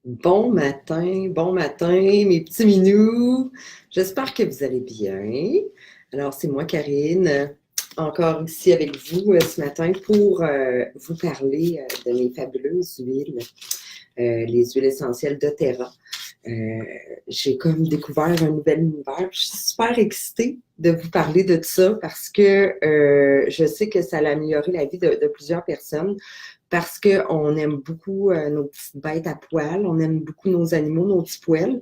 Bon matin, mes petits minous. J'espère que vous allez bien. Alors, c'est moi, Karine, encore ici avec vous ce matin pour vous parler de mes fabuleuses huiles, les huiles essentielles doTERRA. J'ai comme découvert un nouvel univers. Je suis super excitée de vous parler de ça parce que je sais que ça a amélioré la vie de plusieurs personnes parce qu'on aime beaucoup nos petites bêtes à poils, on aime beaucoup nos animaux, nos petits poils.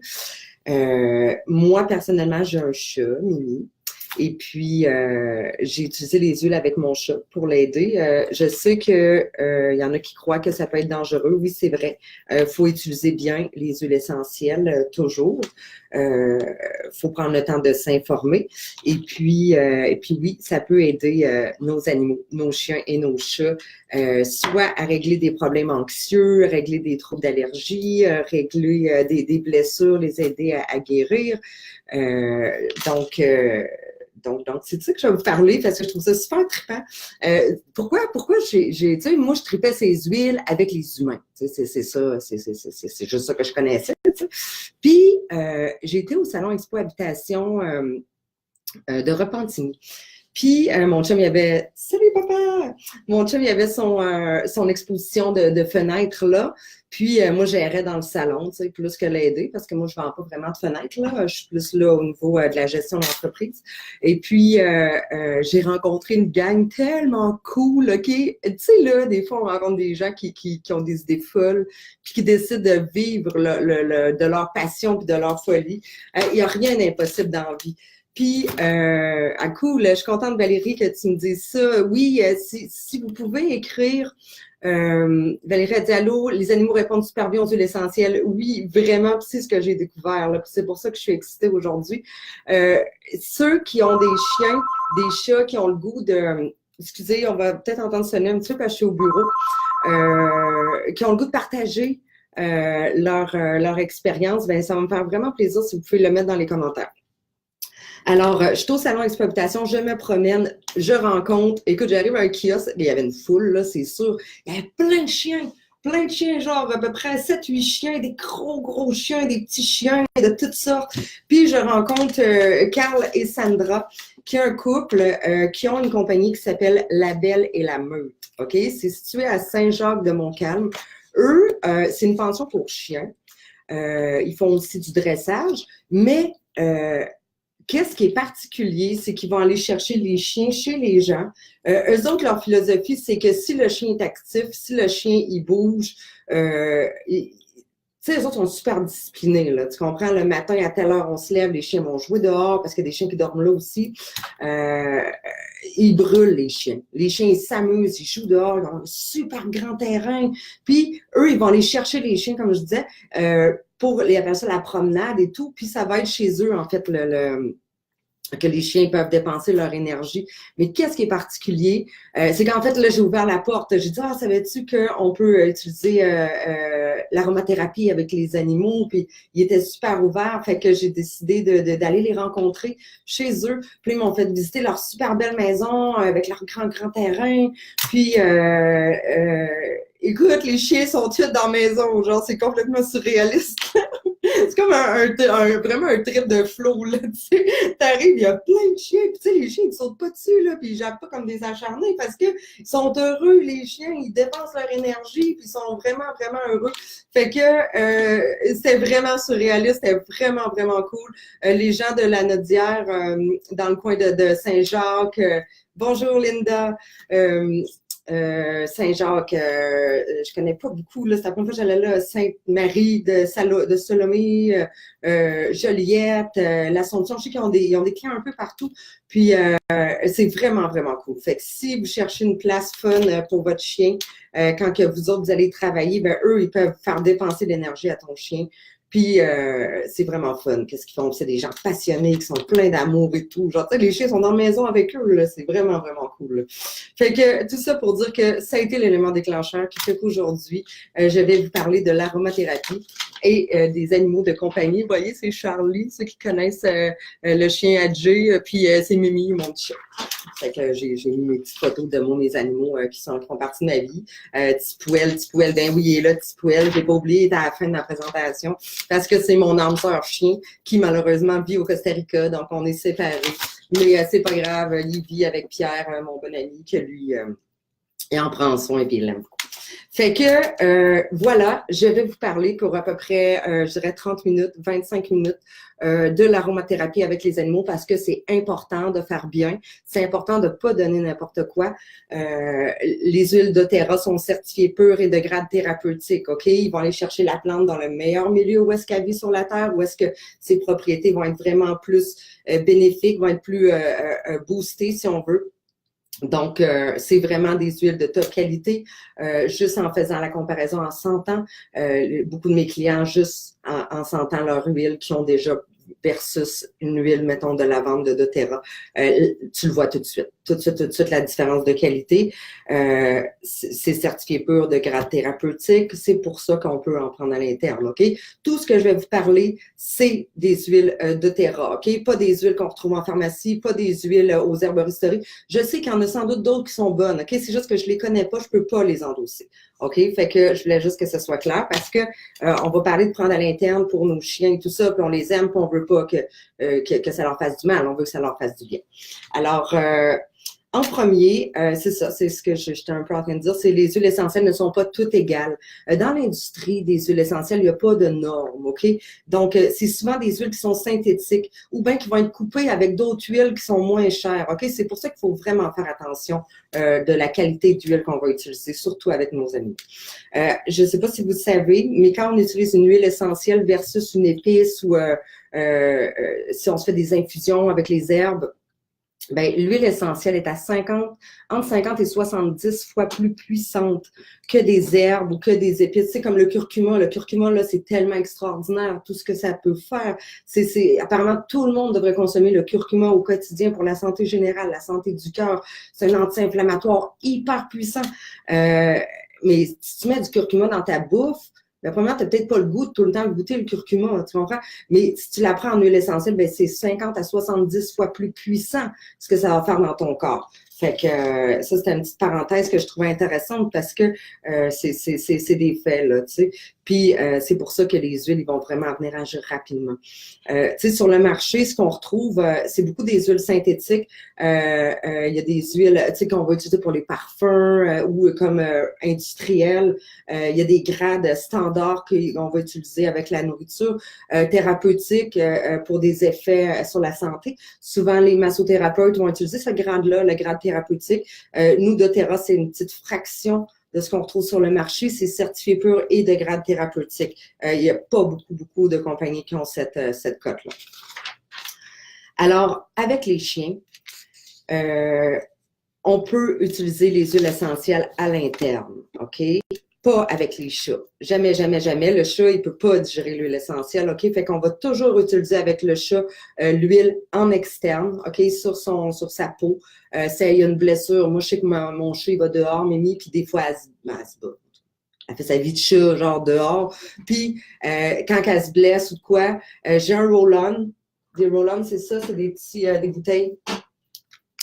Moi, personnellement, j'ai un chat, Mimi. Et puis, j'ai utilisé les huiles avec mon chat pour l'aider. Je sais que y en a qui croient que ça peut être dangereux. Oui, c'est vrai. Faut utiliser bien les huiles essentielles toujours. Faut prendre le temps de s'informer. Et puis oui, ça peut aider nos animaux, nos chiens et nos chats, soit à régler des problèmes anxieux, régler des troubles d'allergie, régler des blessures, les aider à guérir. Donc, c'est de ça que je vais vous parler parce que je trouve ça super trippant. Pourquoi tu sais, moi, je tripais ces huiles avec les humains. Tu sais, c'est ça, c'est juste ça que je connaissais. Tu sais. Puis, j'ai été au Salon Expo Habitation de Repentigny. Puis, mon chum, il avait... Salut, papa! Mon chum, il avait son exposition de fenêtres, là. Puis, moi, j'errais dans le salon, tu sais, plus que l'aider, parce que moi, je ne vends pas vraiment de fenêtres, là. Je suis plus là au niveau de la gestion d'entreprise. Et puis, j'ai rencontré une gang tellement cool, OK? Tu sais, là, des fois, on rencontre des gens qui ont des idées folles, puis qui décident de vivre de leur passion puis de leur folie. Il n'y a rien d'impossible dans la vie. Puis, cool, je suis contente, Valérie, que tu me dises ça. Oui, si vous pouvez écrire, Valérie a dit, allô, les animaux répondent super bien aux huiles essentielles. Oui, vraiment, c'est ce que j'ai découvert. Là, c'est pour ça que je suis excitée aujourd'hui. Ceux qui ont des chiens, des chats, qui ont le goût de... Excusez, on va peut-être entendre sonner un petit peu parce que je suis au bureau. Qui ont le goût de partager leur expérience, ben ça va me faire vraiment plaisir si vous pouvez le mettre dans les commentaires. Alors, je suis au salon Exploitation, je me promène, je rencontre. Écoute, j'arrive à un kiosque, il y avait une foule, là, c'est sûr. Il y avait plein de chiens, genre à peu près 7-8 chiens, des gros chiens, des petits chiens de toutes sortes. Puis, je rencontre Carl et Sandra, qui est un couple qui ont une compagnie qui s'appelle La Belle et la Meute. OK? C'est situé à Saint-Jacques-de-Montcalm. Eux, c'est une pension pour chiens. Ils font aussi du dressage, mais qu'est-ce qui est particulier, c'est qu'ils vont aller chercher les chiens chez les gens. Eux autres, leur philosophie, c'est que si le chien est actif, si le chien, il bouge, tu sais, eux autres sont super disciplinés, là. Tu comprends? Le matin, à telle heure, on se lève, les chiens vont jouer dehors, parce qu'il y a des chiens qui dorment là aussi. Ils brûlent, les chiens. Les chiens, ils s'amusent, ils jouent dehors, ils ont un super grand terrain. Puis, eux, ils vont aller chercher les chiens, comme je disais, pour les appeler ça la promenade et tout. Puis, ça va être chez eux, en fait, que les chiens peuvent dépenser leur énergie. Mais qu'est-ce qui est particulier? C'est qu'en fait, là, j'ai ouvert la porte. J'ai dit, savais-tu qu'on peut utiliser l'aromathérapie avec les animaux? Puis, ils étaient super ouverts. Fait que j'ai décidé d'aller les rencontrer chez eux. Puis, ils m'ont fait visiter leur super belle maison avec leur grand terrain. Puis, écoute, les chiens sont tous dans la maison. Genre, c'est complètement surréaliste. C'est comme vraiment un trip de flow, là, tu sais. T'arrives, il y a plein de chiens, puis tu sais, les chiens, ils sautent pas dessus, là, puis ils jappent pas comme des acharnés parce que ils sont heureux, les chiens, ils dépensent leur énergie, puis ils sont vraiment heureux. Fait que c'était vraiment surréaliste, c'était vraiment cool. Les gens de la Nodière, dans le coin de Saint-Jacques, bonjour Linda, Saint-Jacques, je connais pas beaucoup, là, c'est la première fois que j'allais là, Sainte-Marie de Salomé, Joliette, l'Assomption, je sais qu'ils ont des clients un peu partout, puis c'est vraiment cool. Fait que si vous cherchez une place fun pour votre chien, quand que vous autres, vous allez travailler, ben eux, ils peuvent faire dépenser l'énergie à ton chien. Puis, c'est vraiment fun. Qu'est-ce qu'ils font? C'est des gens passionnés qui sont pleins d'amour et tout. Genre, tu sais, les chiens sont dans la maison avec eux, là. C'est vraiment cool, là. Fait que tout ça pour dire que ça a été l'élément déclencheur qui fait qu'aujourd'hui, je vais vous parler de l'aromathérapie. et des animaux de compagnie. Vous voyez, c'est Charlie, ceux qui connaissent le chien Adjé, puis c'est Mimi, mon petit chat. Fait que j'ai mis mes petites photos de moi, mes animaux qui font partie de ma vie. Petit Pouel, ben oui, il est là, Petit Pouel. J'ai pas oublié, il est à la fin de ma présentation, parce que c'est mon âme sœur chien qui, malheureusement, vit au Costa Rica, donc on est séparés. Mais c'est pas grave, il vit avec Pierre, mon bon ami, que lui, il en prend soin et puis il l'aime beaucoup. Fait que, voilà, je vais vous parler pour à peu près, je dirais 30 minutes, 25 minutes de l'aromathérapie avec les animaux parce que c'est important de faire bien. C'est important de ne pas donner n'importe quoi. Les huiles doTERRA sont certifiées pures et de grade thérapeutique, OK? Ils vont aller chercher la plante dans le meilleur milieu où est-ce qu'elle vit sur la Terre, où est-ce que ses propriétés vont être vraiment plus bénéfiques, vont être plus boostées, si on veut. Donc, c'est vraiment des huiles de top qualité. Juste en faisant la comparaison en sentant, beaucoup de mes clients, juste en sentant leur huile qui ont déjà versus une huile, mettons, de lavande de doTERRA, tu le vois tout de suite. Tout de suite, la différence de qualité. C'est certifié pur de grade thérapeutique. C'est pour ça qu'on peut en prendre à l'interne, OK? Tout ce que je vais vous parler, c'est des huiles doTERRA, OK? Pas des huiles qu'on retrouve en pharmacie, pas des huiles aux herboristeries. Je sais qu'il y en a sans doute d'autres qui sont bonnes, OK? C'est juste que je les connais pas, je peux pas les endosser, OK? Fait que je voulais juste que ce soit clair parce que on va parler de prendre à l'interne pour nos chiens et tout ça, puis on les aime, puis on veut pas que ça leur fasse du mal, on veut que ça leur fasse du bien. Alors, en premier, c'est ça, c'est ce que j'étais un peu en train de dire, c'est les huiles essentielles ne sont pas toutes égales. Dans l'industrie des huiles essentielles, il n'y a pas de normes, OK? Donc, c'est souvent des huiles qui sont synthétiques ou bien qui vont être coupées avec d'autres huiles qui sont moins chères, OK? C'est pour ça qu'il faut vraiment faire attention de la qualité d'huile qu'on va utiliser, surtout avec nos amis. Je ne sais pas si vous savez, mais quand on utilise une huile essentielle versus une épice ou si on se fait des infusions avec les herbes, ben, l'huile essentielle est à entre 50 et 70 fois plus puissante que des herbes ou que des épices. C'est comme le curcuma. Le curcuma, là, c'est tellement extraordinaire, tout ce que ça peut faire. Apparemment, tout le monde devrait consommer le curcuma au quotidien pour la santé générale, la santé du cœur. C'est un anti-inflammatoire hyper puissant. Mais si tu mets du curcuma dans ta bouffe, ben, premièrement, tu n'as peut-être pas le goût de tout le temps goûter le curcuma, tu comprends? Mais si tu la prends en huile essentielle, ben, c'est 50 à 70 fois plus puissant ce que ça va faire dans ton corps. Fait que ça, c'était une petite parenthèse que je trouvais intéressante parce que c'est des faits, là, tu sais. Puis, c'est pour ça que les huiles, ils vont vraiment venir agir rapidement. Tu sais, sur le marché, ce qu'on retrouve, c'est beaucoup des huiles synthétiques. Il y a des huiles, tu sais, qu'on va utiliser pour les parfums ou comme industriels. Il y a des grades standards qu'on va utiliser avec la nourriture thérapeutique pour des effets sur la santé. Souvent, les massothérapeutes vont utiliser ce grade-là, le grade thérapeutique. Nous, doTERRA, c'est une petite fraction de ce qu'on retrouve sur le marché. C'est certifié pur et de grade thérapeutique. Il n'y a pas beaucoup de compagnies qui ont cette cote-là. Alors, avec les chiens, on peut utiliser les huiles essentielles à l'interne, OK? Pas avec les chats. Jamais, jamais, jamais. Le chat, il peut pas digérer l'huile essentielle, OK? Fait qu'on va toujours utiliser avec le chat l'huile en externe, OK? Sur sa peau. S'il y a une blessure, moi, je sais que mon chat, il va dehors, Mimi, puis des fois, elle se bat. Elle fait sa vie de chat, genre dehors. Puis, quand elle se blesse ou quoi, j'ai un roll-on. Des roll-on, c'est ça, c'est des bouteilles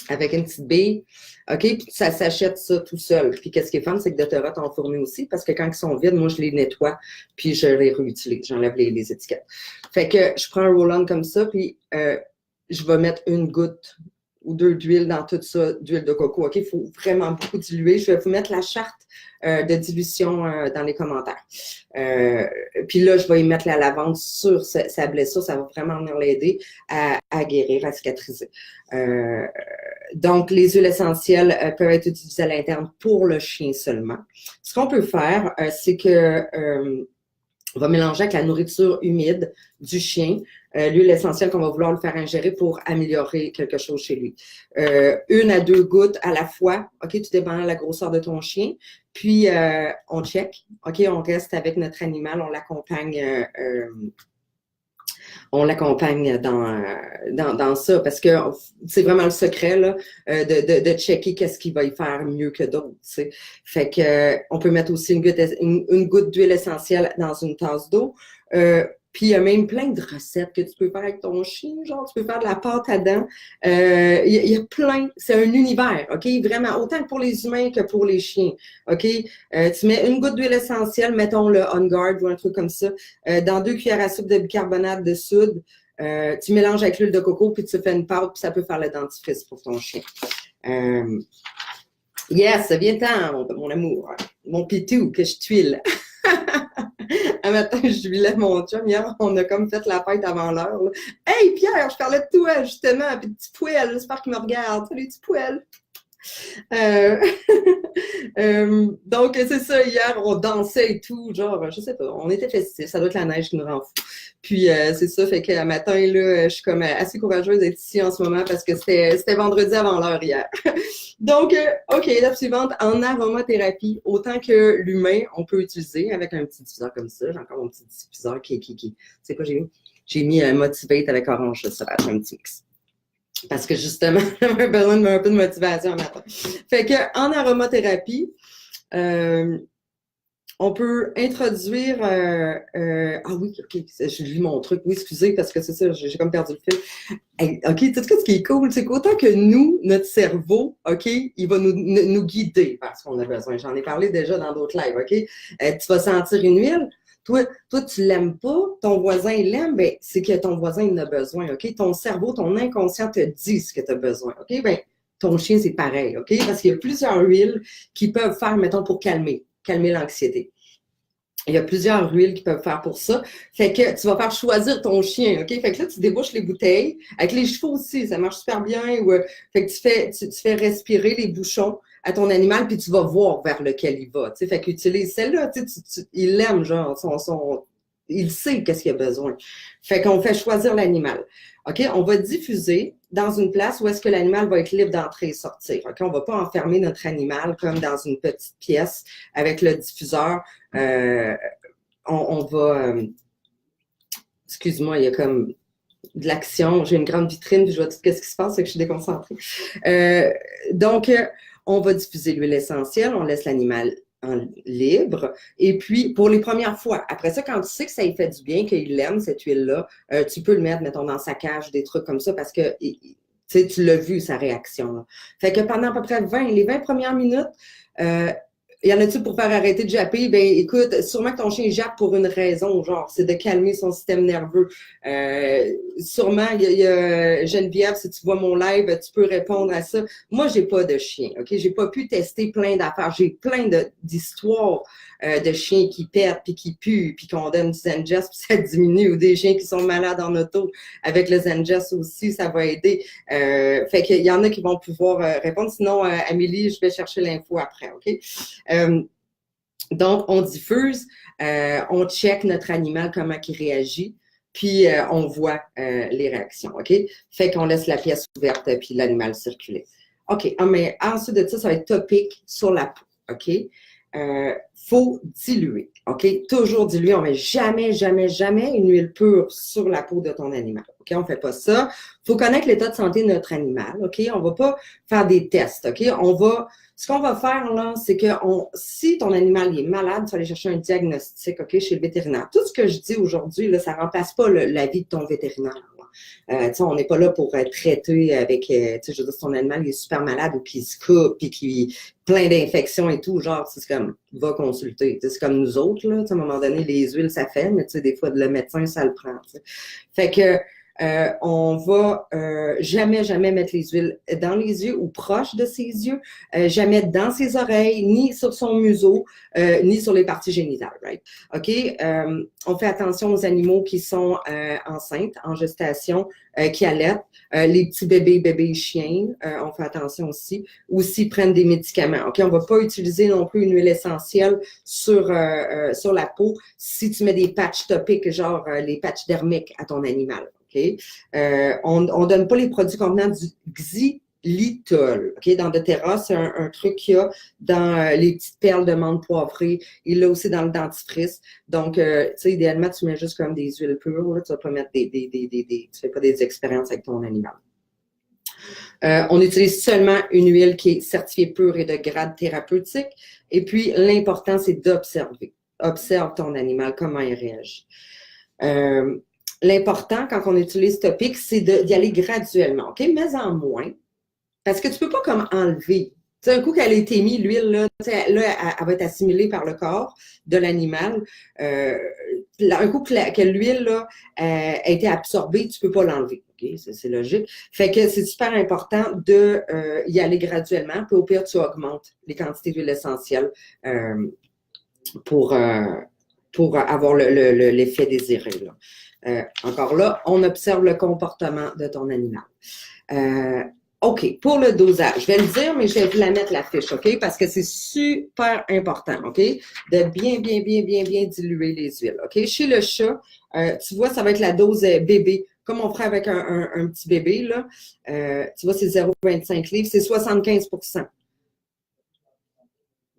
avec une petite bille. OK? Puis ça s'achète ça tout seul. Puis qu'est-ce qui est fun, c'est que doTERRA t'en fournit aussi parce que quand ils sont vides, moi, je les nettoie puis je les réutilise. J'enlève les étiquettes. Fait que je prends un roll-on comme ça puis je vais mettre une goutte ou deux d'huile dans tout ça, d'huile de coco. OK? Il faut vraiment beaucoup diluer. Je vais vous mettre la charte de dilution dans les commentaires. Puis là, je vais y mettre la lavande sur sa blessure. Ça va vraiment venir l'aider à guérir, à cicatriser. Donc, les huiles essentielles peuvent être utilisées à l'interne pour le chien seulement. Ce qu'on peut faire, c'est que on va mélanger avec la nourriture humide du chien, l'huile essentielle qu'on va vouloir le faire ingérer pour améliorer quelque chose chez lui. 1 à 2 gouttes à la fois, OK, tout dépend de la grosseur de ton chien. Puis, on check, OK, on reste avec notre animal, on l'accompagne on l'accompagne dans ça parce que c'est vraiment le secret là, de checker qu'est-ce qui va y faire mieux que d'autres. Tu sais. Fait que on peut mettre aussi une goutte d'huile essentielle dans une tasse d'eau. Puis il y a même plein de recettes que tu peux faire avec ton chien, genre tu peux faire de la pâte à dents. Il y a plein, c'est un univers, OK? Vraiment, autant pour les humains que pour les chiens, OK? Tu mets une goutte d'huile essentielle, mettons le On Guard ou un truc comme ça, dans 2 cuillères à soupe de bicarbonate de soude. Tu mélanges avec l'huile de coco, puis tu fais une pâte, puis ça peut faire le dentifrice pour ton chien. Yes, viens-t'en, mon amour, mon pitou, que je tuile. Un matin, je lui lève mon chum. Hier, on a comme fait la fête avant l'heure. Là. Hey, Pierre, je parlais de toi, justement. Puis, petit poêle, j'espère qu'il me regarde. Salut, petit poêle. Donc, c'est ça, hier, on dansait et tout, genre, je sais pas, on était festifs, ça doit être la neige qui nous rend fous. Puis, c'est ça, fait qu'à matin, là, je suis comme assez courageuse d'être ici en ce moment parce que c'était vendredi avant l'heure hier. Donc, OK, l'étape suivante, en aromathérapie, autant que l'humain, on peut utiliser avec un petit diffuseur comme ça. J'ai encore mon petit diffuseur qui c'est quoi j'ai mis? J'ai mis un Motivate avec orange sauvage, un petit mix. Parce que justement, j'avais besoin de un peu de motivation un matin. Fait que en aromathérapie, on peut introduire. Ah oui, OK, je lis mon truc. Oui, excusez, parce que c'est ça, j'ai comme perdu le fil. Hey, OK, tu sais ce qui est cool, c'est qu'autant que nous, notre cerveau, OK, il va nous guider vers ce qu'on a besoin. J'en ai parlé déjà dans d'autres lives, OK? Tu vas sentir une huile. Toi, tu l'aimes pas, ton voisin l'aime, ben, c'est que ton voisin il en a besoin, OK? Ton cerveau, ton inconscient te dit ce que tu as besoin, OK? Ben, ton chien, c'est pareil, OK? Parce qu'il y a plusieurs huiles qui peuvent faire, mettons, pour calmer l'anxiété. Il y a plusieurs huiles qui peuvent faire pour ça. Fait que tu vas faire choisir ton chien, OK? Fait que là, tu débouches les bouteilles. Avec les chevaux aussi, ça marche super bien. Fait que tu fais respirer les bouchons à ton animal, puis tu vas voir vers lequel il va. T'sais. Fait qu'utilise celle-là, il l'aime, genre, il sait qu'est-ce qu'il a besoin. Fait qu'on fait choisir l'animal. OK? On va diffuser dans une place où est-ce que l'animal va être libre d'entrer et sortir. OK? On ne va pas enfermer notre animal comme dans une petite pièce avec le diffuseur. On va... excuse-moi, il y a comme de l'action. J'ai une grande vitrine, puis je vois tout ce qui se passe, c'est que je suis déconcentrée. Donc, on va diffuser l'huile essentielle, on laisse l'animal libre. Et puis, pour les premières fois, après ça, quand tu sais que ça lui fait du bien, qu'il aime cette huile-là, tu peux le mettre, mettons, dans sa cage, des trucs comme ça, parce que tu l'as vu, sa réaction. Là. Fait que pendant à peu près les 20 premières minutes, y en a-tu pour faire arrêter de japper? Ben, écoute, sûrement que ton chien jappe pour une raison, genre, c'est de calmer son système nerveux. Sûrement, il y a Geneviève, si tu vois mon live, tu peux répondre à ça. Moi, j'ai pas de chien, OK? J'ai pas pu tester plein d'affaires. J'ai plein d'histoires de chiens qui pètent, puis qui puent, puis qu'on donne du Zengest, puis ça diminue, ou des chiens qui sont malades en auto. Avec le Zengest aussi, ça va aider. Fait qu'il y en a qui vont pouvoir répondre. Sinon, Amélie, je vais chercher l'info après, OK? Donc, on diffuse, on check notre animal, comment il réagit, puis on voit les réactions, OK? Fait qu'on laisse la pièce ouverte, puis l'animal circuler. OK, mais ensuite de ça, ça va être topique sur la peau, OK? Faut diluer, OK? Toujours diluer. On ne met jamais, jamais, jamais une huile pure sur la peau de ton animal, OK? On ne fait pas ça. Faut connaître l'état de santé de notre animal, OK? On ne va pas faire des tests, OK? Ce qu'on va faire, là, c'est que si ton animal est malade, tu vas aller chercher un diagnostic, OK, chez le vétérinaire. Tout ce que je dis aujourd'hui, là, ça ne remplace pas l'avis de ton vétérinaire. On n'est pas là pour traiter avec, je veux dire, si ton animal il est super malade ou qu'il se coupe puis qu'il plein d'infections et tout, genre, c'est comme, va consulter. C'est comme nous autres, là, à un moment donné, les huiles, ça fait, mais des fois, le médecin, ça le prend. T'sais. Fait que, on va jamais, jamais mettre les huiles dans les yeux ou proche de ses yeux, jamais dans ses oreilles, ni sur son museau, ni sur les parties génitales, right? OK? On fait attention aux animaux qui sont enceintes, en gestation, qui allaitent, les petits bébés chiens, on fait attention aussi, ou s'ils prennent des médicaments. OK? On va pas utiliser non plus une huile essentielle sur la peau si tu mets des patchs topiques, genre les patchs dermiques à ton animal. Okay? On ne donne pas les produits contenant du Litol. OK? Dans doTERRA, c'est un truc qu'il y a dans les petites perles de menthe poivrée. Il l'a aussi dans le dentifrice. Donc, tu sais, idéalement, tu mets juste comme des huiles pures. Là. Tu vas pas mettre tu fais pas des expériences avec ton animal. On utilise seulement une huile qui est certifiée pure et de grade thérapeutique. Et puis, l'important, c'est d'observer. Observe ton animal, comment il réagit. L'important, quand on utilise Topic, c'est d'y aller graduellement, OK? Mais en moins, parce que tu peux pas comme enlever. Tu sais, un coup qu'elle a été mise, l'huile, là, elle va être assimilée par le corps de l'animal. Un coup que l'huile là, a été absorbée, tu peux pas l'enlever. OK? C'est logique. Fait que c'est super important de y aller graduellement. Puis au pire, tu augmentes les quantités d'huile essentielle pour avoir l'effet désiré. Là. Encore là, on observe le comportement de ton animal. OK, pour le dosage, je vais le dire, mais je vais vous la mettre la fiche, OK? Parce que c'est super important, OK? De bien diluer les huiles, OK? Chez le chat, tu vois, ça va être la dose bébé, comme on ferait avec un petit bébé, là. Tu vois, c'est 0,25 livres, c'est 75%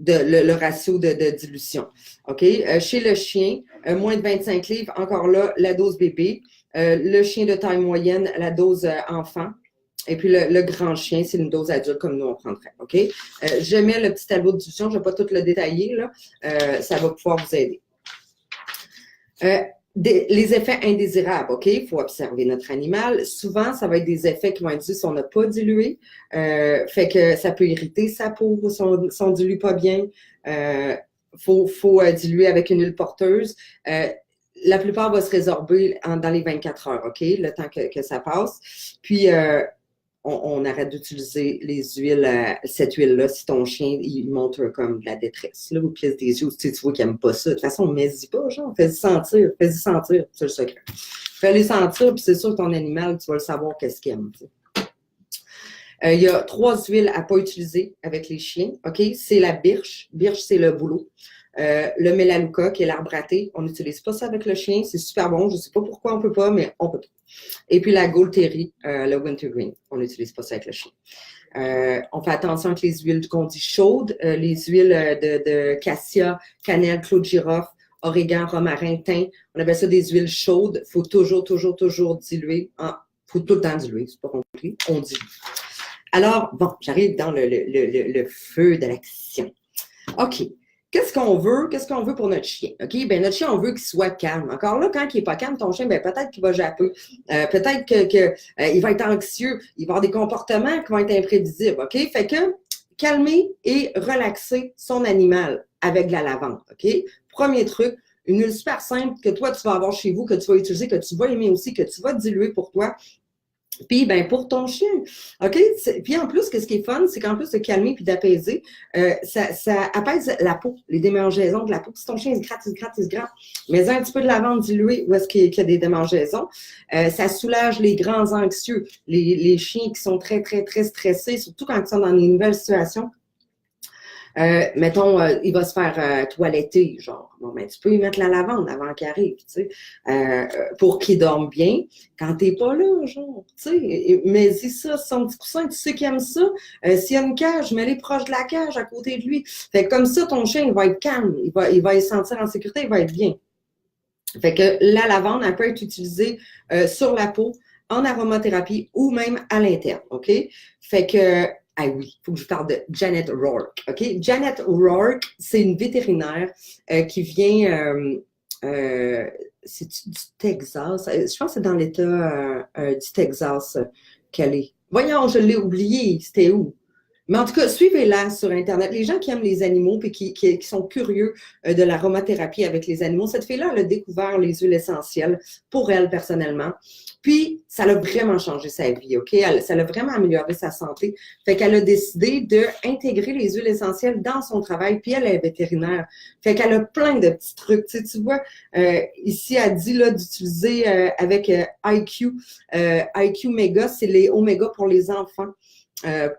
le ratio de dilution, OK? Chez le chien, moins de 25 livres, encore là, la dose bébé. Le chien de taille moyenne, la dose enfant. Et puis, le grand chien, c'est une dose adulte comme nous, on prendrait. OK? Je mets le petit tableau de dilution. Je ne vais pas tout le détailler. Là. Ça va pouvoir vous aider. Les effets indésirables, OK? Il faut observer notre animal. Souvent, ça va être des effets qui vont être dus si on n'a pas dilué. Fait que ça peut irriter sa peau si on ne dilue pas bien. Faut diluer avec une huile porteuse. La plupart va se résorber dans les 24 heures, OK? Le temps que ça passe. Puis, on arrête d'utiliser les huiles, cette huile-là, si ton chien, il montre comme de la détresse, là, ou plisse des yeux, tu vois qu'il n'aime pas ça. De toute façon, mets-y pas, genre, fais-y sentir, c'est le secret. Fais-les sentir, puis c'est sûr que ton animal, tu vas le savoir qu'est-ce qu'il aime, tu sais. Il y a 3 huiles à ne pas utiliser avec les chiens, OK? C'est la birche. Birche, c'est le bouleau. Le Melaleuca, qui est l'arbre à thé. On n'utilise pas ça avec le chien. C'est super bon. Je ne sais pas pourquoi on ne peut pas, mais on peut pas. Et puis la Gold Terry, le Wintergreen. On n'utilise pas ça avec le chien. On fait attention avec les huiles qu'on dit chaudes. Les huiles de cassia, cannelle, clou de girofle, origan, romarin, thym. On appelle ça des huiles chaudes. Il faut toujours diluer. Il faut tout le temps diluer. C'est pas compliqué. On dilue. Alors, bon, j'arrive dans le feu de l'action. OK. Qu'est-ce qu'on veut pour notre chien? OK? Ben, notre chien, on veut qu'il soit calme. Encore là, quand il n'est pas calme, ton chien, ben, peut-être qu'il va japper. Peut-être qu'il va être anxieux. Il va avoir des comportements qui vont être imprévisibles. OK? Fait que, calmer et relaxer son animal avec de la lavande. OK? Premier truc, une huile super simple que toi, tu vas avoir chez vous, que tu vas utiliser, que tu vas aimer aussi, que tu vas diluer pour toi. Puis, ben, pour ton chien, OK? Puis, en plus, ce qui est fun, c'est qu'en plus de calmer puis d'apaiser, ça apaise la peau, les démangeaisons de la peau. Si ton chien, il se gratte, mais un petit peu de lavande diluée où est-ce qu'il y a des démangeaisons, ça soulage les grands anxieux, les chiens qui sont très stressés, surtout quand ils sont dans une nouvelle situation. Mettons, il va se faire toiletter, genre. Bon, ben, tu peux y mettre la lavande avant qu'il arrive, tu sais, pour qu'il dorme bien. Quand t'es pas là, genre, tu sais, mets-y ça, son petit coussin, tu sais qu'il aime ça. S'il y a une cage, mets-les proche de la cage, à côté de lui. Fait que comme ça, ton chien, il va être calme, il va se sentir en sécurité, il va être bien. Fait que la lavande, elle peut être utilisée sur la peau, en aromathérapie ou même à l'interne, OK? Fait que ah oui, il faut que je parle de Janet Rourke. OK? Janet Rourke, c'est une vétérinaire qui vient, c'est du Texas. Je pense que c'est dans l'État du Texas qu'elle est. Voyons, je l'ai oublié. C'était où? Mais en tout cas, suivez-la sur Internet. Les gens qui aiment les animaux et qui sont curieux de l'aromathérapie avec les animaux, cette fille-là, elle a découvert les huiles essentielles pour elle personnellement. Puis, ça l'a vraiment changé sa vie, OK? Ça l'a vraiment amélioré sa santé. Fait qu'elle a décidé d'intégrer les huiles essentielles dans son travail, puis elle est vétérinaire. Fait qu'elle a plein de petits trucs. Tu vois, ici, elle dit là d'utiliser avec IQ. IQ Mega, c'est les Oméga pour les enfants.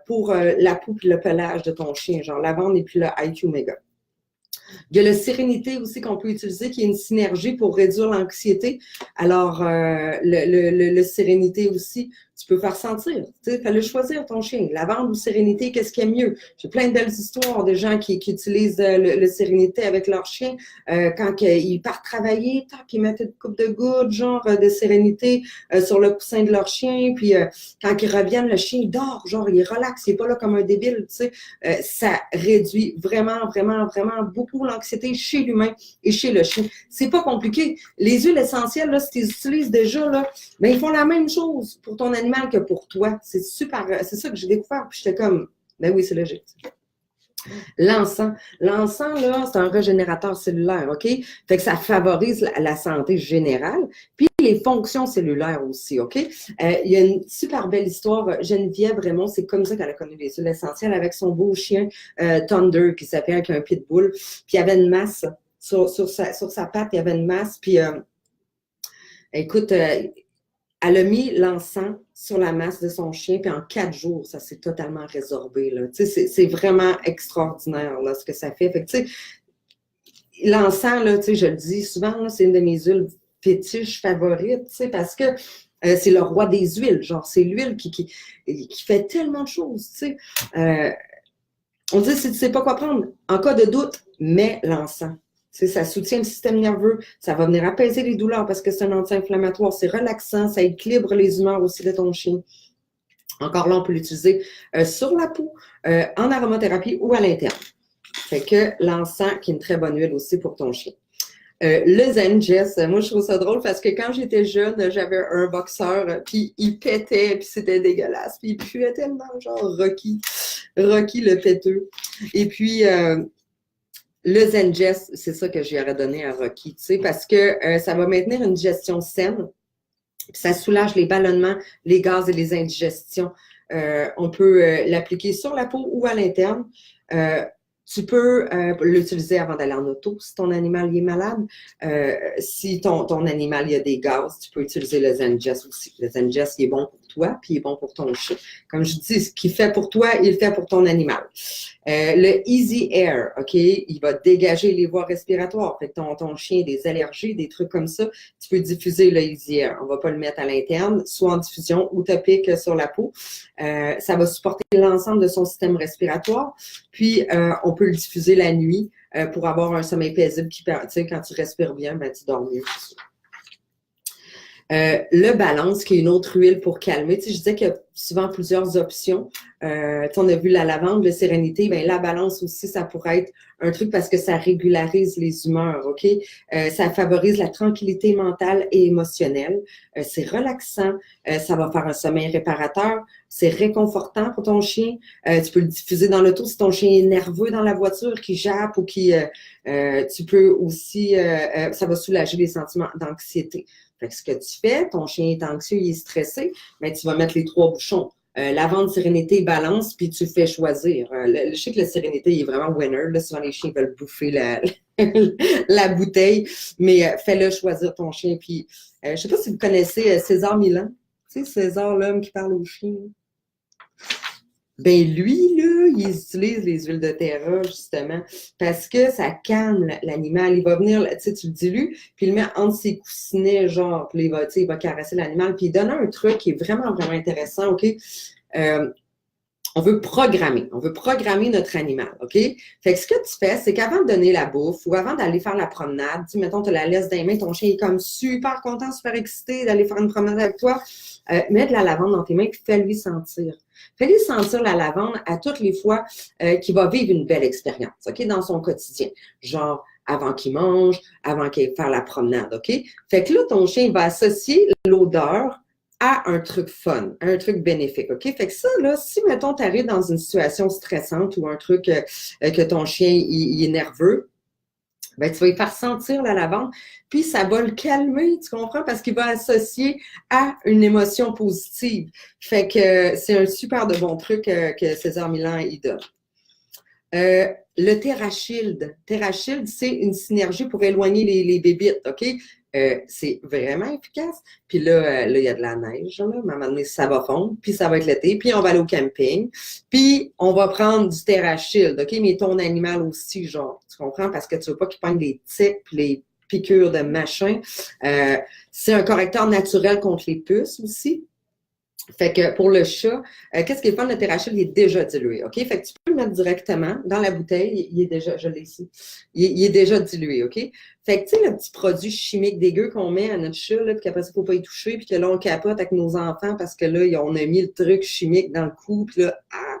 Pour la peau et le pelage de ton chien, genre lavande et puis le IQ Mega. Il y a le Sérénité aussi qu'on peut utiliser, qui est une synergie pour réduire l'anxiété. Alors, le Sérénité aussi, tu peux faire sentir. Tu sais, fais-le choisir ton chien. Lavande ou sérénité, qu'est-ce qui est mieux? J'ai plein de belles histoires de gens qui utilisent le sérénité avec leur chien. Quand ils partent travailler, tac, ils mettent une coupe de gouttes, genre de sérénité sur le coussin de leur chien. Puis quand ils reviennent, le chien il dort, genre il est relax, il n'est pas là comme un débile. Tu sais. Ça réduit vraiment, vraiment, vraiment beaucoup l'anxiété chez l'humain et chez le chien. C'est pas compliqué. Les huiles essentielles, là, si tu les utilises déjà, là, ben, ils font la même chose pour ton animal que pour toi. C'est super, c'est ça que j'ai découvert. Puis j'étais comme, ben oui, c'est logique. L'encens. L'encens, là, c'est un régénérateur cellulaire, OK? Fait que ça favorise la santé générale, puis les fonctions cellulaires aussi, OK? Il y a une super belle histoire. Geneviève Raymond, c'est comme ça qu'elle a connu les huiles essentielles avec son beau chien Thunder, qui s'appelait avec un pitbull. Puis il y avait une masse sur sa patte, il y avait une masse. Puis, écoute, elle a mis l'encens sur la masse de son chien, puis en 4 jours, ça s'est totalement résorbé. Là. C'est vraiment extraordinaire là, ce que ça fait. Fait que, tu sais, l'encens, là, je le dis souvent, c'est une de mes huiles fétiches favorites, parce que c'est le roi des huiles. Genre, c'est l'huile qui fait tellement de choses. On dit, si tu ne sais pas quoi prendre, en cas de doute, mets l'encens. Ça soutient le système nerveux, ça va venir apaiser les douleurs parce que c'est un anti-inflammatoire, c'est relaxant, ça équilibre les humeurs aussi de ton chien. Encore là, on peut l'utiliser sur la peau, en aromathérapie ou à l'interne. Fait que l'encens, qui est une très bonne huile aussi pour ton chien. Le Zen Jess, moi je trouve ça drôle parce que quand j'étais jeune, j'avais un boxeur, puis il pétait, puis c'était dégueulasse, puis il puait tellement, genre Rocky le péteux. Et puis, le Zen Jess, c'est ça que j'y aurais donné à Rocky, parce que ça va maintenir une digestion saine, puis ça soulage les ballonnements, les gaz et les indigestions. On peut l'appliquer sur la peau ou à l'interne. Tu peux l'utiliser avant d'aller en auto si ton animal est malade. Si ton animal il a des gaz, tu peux utiliser le Zen Jess aussi. Le Zen Jess, il est bon pour toi, puis il est bon pour ton chien. Comme je dis, ce qu'il fait pour toi, il le fait pour ton animal. Le Easy Air, OK, il va dégager les voies respiratoires. Fait que ton chien a des allergies, des trucs comme ça, tu peux diffuser le Easy Air. On va pas le mettre à l'interne, soit en diffusion ou topique sur la peau. Ça va supporter l'ensemble de son système respiratoire. Puis, on peut le diffuser la nuit pour avoir un sommeil paisible qui, tu sais, quand tu respires bien, ben, tu dors mieux. Le balance, qui est une autre huile pour calmer. Tu sais, je disais qu'il y a souvent plusieurs options. On a vu la lavande, le sérénité, ben la balance aussi, ça pourrait être un truc parce que ça régularise les humeurs, OK? Ça favorise la tranquillité mentale et émotionnelle. C'est relaxant. Ça va faire un sommeil réparateur. C'est réconfortant pour ton chien. Tu peux le diffuser dans l'auto si ton chien est nerveux dans la voiture, qui jappe ou qui... tu peux aussi... ça va soulager les sentiments d'anxiété. Fait que ce que tu fais, ton chien est anxieux, il est stressé, mais tu vas mettre les 3 bouchons. Lavande, sérénité, balance, puis tu fais choisir. Je sais que la sérénité il est vraiment winner. Là, souvent, les chiens veulent bouffer la bouteille, mais fais-le choisir ton chien. Puis, je ne sais pas si vous connaissez César Milan. Tu sais, César, l'homme qui parle aux chiens. Ben lui, là, il utilise les huiles de terra, justement, parce que ça calme l'animal. Il va venir, tu sais, tu le dilues, puis il le met entre ses coussinets, genre, puis il va caresser l'animal, puis il donne un truc qui est vraiment, vraiment intéressant, OK? On veut programmer notre animal, OK? Fait que ce que tu fais, c'est qu'avant de donner la bouffe ou avant d'aller faire la promenade, tu sais, mettons, tu la laisses dans les mains, ton chien est comme super content, super excité d'aller faire une promenade avec toi, mets de la lavande dans tes mains puis fais-lui sentir. Fais-lui sentir la lavande à toutes les fois qu'il va vivre une belle expérience, OK, dans son quotidien. Genre, avant qu'il mange, avant qu'il aille faire la promenade, OK? Fait que là, ton chien va associer l'odeur à un truc fun, un truc bénéfique, OK? Fait que ça, là, si, mettons, tu arrives dans une situation stressante ou un truc que ton chien, il est nerveux, ben, tu vas lui faire sentir la lavande, puis ça va le calmer, tu comprends? Parce qu'il va associer à une émotion positive. Fait que c'est un super de bon truc que César Milan, il donne. Le TerraShield. TerraShield, c'est une synergie pour éloigner les bébites, OK? C'est vraiment efficace. Puis là, il y a de la neige, là. À un moment donné, ça va fondre, puis ça va être l'été, puis on va aller au camping, puis on va prendre du TerraShield, OK? Mais ton animal aussi, genre, tu comprends? Parce que tu veux pas qu'il prenne des tiques, puis les piqûres de machin. C'est un correcteur naturel contre les puces aussi. Fait que pour le chat, qu'est-ce qui est le fun, le Terrachil, il est déjà dilué, OK? Fait que tu peux le mettre directement dans la bouteille, il est déjà, je l'ai ici, il est déjà dilué, OK? Fait que, tu sais, le petit produit chimique dégueu qu'on met à notre chat, là, puis qu'après ça, il ne faut pas y toucher, puis que là, on capote avec nos enfants parce que là, on a mis le truc chimique dans le cou, puis là, ah!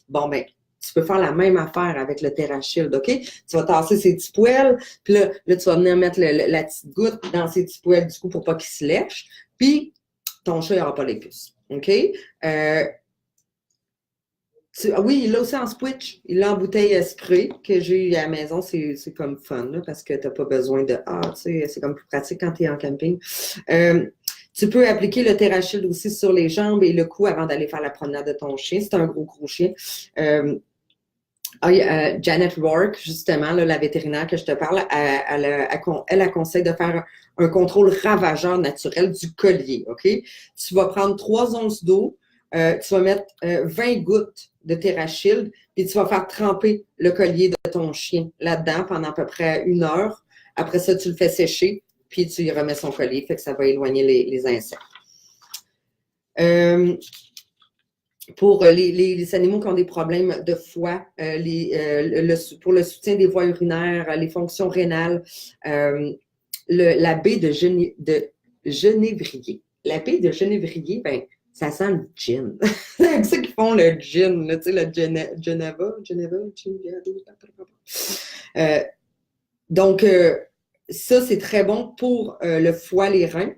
Bon, ben, tu peux faire la même affaire avec le Terrachil, OK? Tu vas tasser ces petits poêles, puis là, tu vas venir mettre la petite goutte dans ces petits poêles, du coup, pour pas qu'ils se lèchent, puis ton chat n'aura pas les puces. OK? Oui, il l'a aussi en Switch. Il l'a en bouteille spray que j'ai à la maison. C'est comme fun, là, parce que tu n'as pas besoin de. Ah, tu sais, c'est comme plus pratique quand tu es en camping. Tu peux appliquer le Terrachil aussi sur les jambes et le cou avant d'aller faire la promenade de ton chien. C'est un gros chien. Janet Rourke, justement, là, la vétérinaire que je te parle, elle conseille de faire un contrôle ravageur naturel du collier, OK? Tu vas prendre 3 onces d'eau, tu vas mettre 20 gouttes de Terrachil, puis tu vas faire tremper le collier de ton chien là-dedans pendant à peu près 1 heure. Après ça, tu le fais sécher, puis tu y remets son collier, fait que ça va éloigner les insectes. Pour les animaux qui ont des problèmes de foie, pour le soutien des voies urinaires, les fonctions rénales, la baie de genévrier. La baie de genévrier, ben, ça sent le gin. C'est avec ça qu'ils font le gin, là, tu sais, le Geneva. Donc, ça, c'est très bon pour le foie, les reins.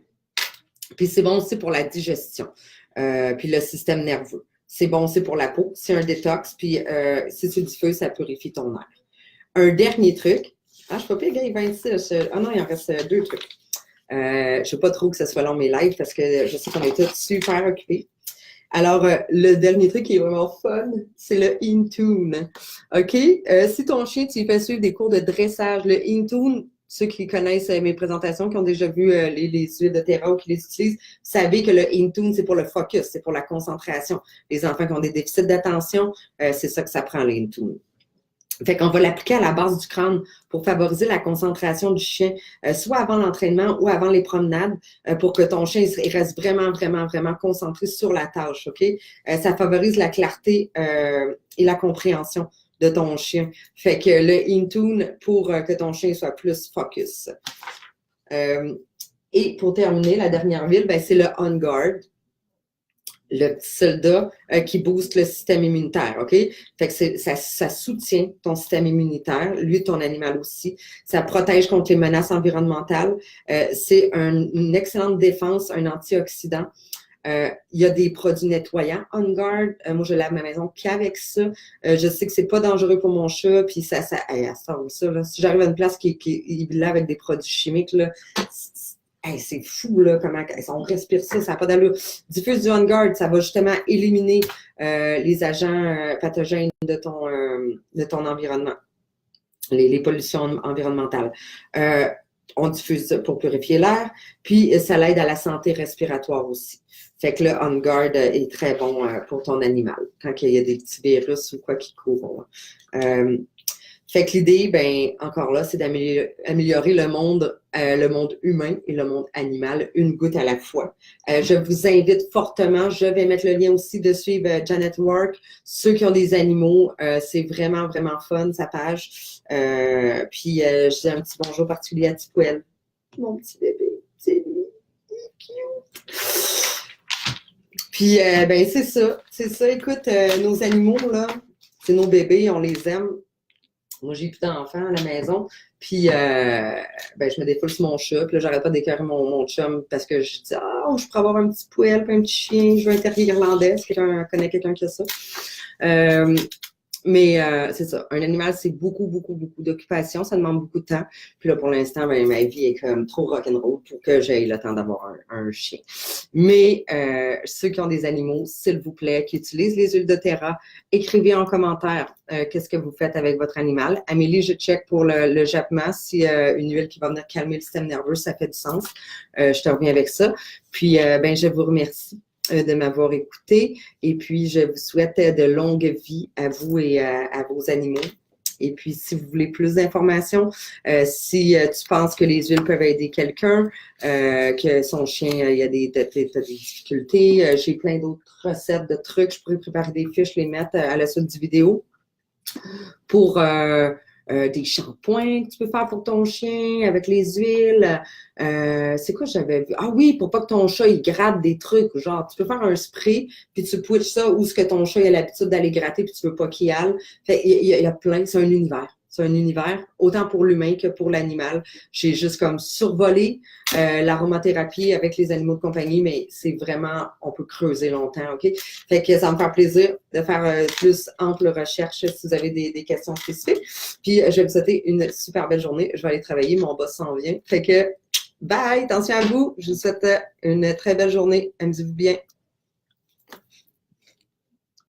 Puis c'est bon aussi pour la digestion. Puis le système nerveux. C'est bon aussi pour la peau. C'est un détox. Puis si tu diffuses, ça purifie ton air. Un dernier truc. Ah, je ne suis pas pire, 26. Ah non, il en reste 2 trucs. Je ne veux pas trop que ce soit long mes lives parce que je sais qu'on est tous super occupés. Alors, le dernier truc qui est vraiment fun, c'est le Intune. OK? Si ton chien, tu lui fais suivre des cours de dressage, le Intune, ceux qui connaissent mes présentations, qui ont déjà vu les huiles de terreau qui les utilisent, savez que le Intune, c'est pour le focus, c'est pour la concentration. Les enfants qui ont des déficits d'attention, c'est ça que ça prend, le Intune. Fait qu'on va l'appliquer à la base du crâne pour favoriser la concentration du chien, soit avant l'entraînement ou avant les promenades, pour que ton chien il reste vraiment concentré sur la tâche, OK? Ça favorise la clarté et la compréhension de ton chien. Fait que le Intune pour que ton chien soit plus focus. Et pour terminer, la dernière huile, ben, c'est le On Guard. Le petit soldat qui booste le système immunitaire, OK? Fait que ça soutient ton système immunitaire, lui, ton animal aussi. Ça protège contre les menaces environnementales. C'est une excellente défense, un antioxydant. Il y a des produits nettoyants On Guard. Moi, je lave ma maison qu'avec ça. Je sais que c'est pas dangereux pour mon chat, puis ça là. Si j'arrive à une place qui lave avec des produits chimiques, là, c'est fou, là, comment on respire ça, ça n'a pas d'allure. Diffuse du On Guard, ça va justement éliminer les agents pathogènes de ton environnement, les pollutions environnementales. On diffuse ça pour purifier l'air, puis ça l'aide à la santé respiratoire aussi. Fait que le On Guard est très bon pour ton animal, quand il y a des petits virus ou quoi qui courent. Fait que l'idée, ben, encore là, c'est d'améliorer le monde humain et le monde animal, une goutte à la fois. Je vous invite fortement, je vais mettre le lien aussi de suivre Janet Rourke. Ceux qui ont des animaux, c'est vraiment fun, sa page. Puis, je dis un petit bonjour particulier à Tipouel. Mon petit bébé, c'est lui, cute. Puis, ben, c'est ça. Écoute, nos animaux, là, c'est nos bébés, on les aime. Moi, j'ai plus d'enfants à la maison. Puis, ben, je me défoule sur mon chat. Puis là, j'arrête pas d'écœurer mon chum parce que je dis, je pourrais avoir un petit poêle, puis un petit chien. Je veux un terrier irlandais. Est-ce que quelqu'un connaît quelqu'un qui a ça? Mais c'est ça. Un animal, c'est beaucoup d'occupation. Ça demande beaucoup de temps. Puis là, pour l'instant, ben, ma vie est comme trop rock'n'roll pour que j'aie le temps d'avoir un chien. Mais ceux qui ont des animaux, s'il vous plaît, qui utilisent les huiles de terra, écrivez en commentaire qu'est-ce que vous faites avec votre animal. Amélie, je check pour le jappement. Si une huile qui va venir calmer le système nerveux, ça fait du sens. Je te reviens avec ça. Puis, ben, je vous remercie de m'avoir écouté. Et puis, je vous souhaite de longue vie à vous et à vos animaux. Et puis, si vous voulez plus d'informations, si tu penses que les huiles peuvent aider quelqu'un, que son chien, il y a des difficultés, j'ai plein d'autres recettes de trucs. Je pourrais préparer des fiches, les mettre à la suite du vidéo pour des shampoings que tu peux faire pour ton chien avec les huiles. C'est quoi j'avais vu? Ah oui, pour pas que ton chat il gratte des trucs. Genre, tu peux faire un spray, puis tu switches ça où ce que ton chat il a l'habitude d'aller gratter, puis tu veux pas qu'il aille. Fait, il y a plein, c'est un univers. C'est un univers, autant pour l'humain que pour l'animal. J'ai juste comme survolé l'aromathérapie avec les animaux de compagnie, mais c'est vraiment, on peut creuser longtemps, OK? Fait que ça me fait plaisir de faire plus ample recherche si vous avez des questions spécifiques. Puis, je vais vous souhaiter une super belle journée. Je vais aller travailler, mon boss s'en vient. Fait que, bye, attention à vous. Je vous souhaite une très belle journée. Amusez-vous bien.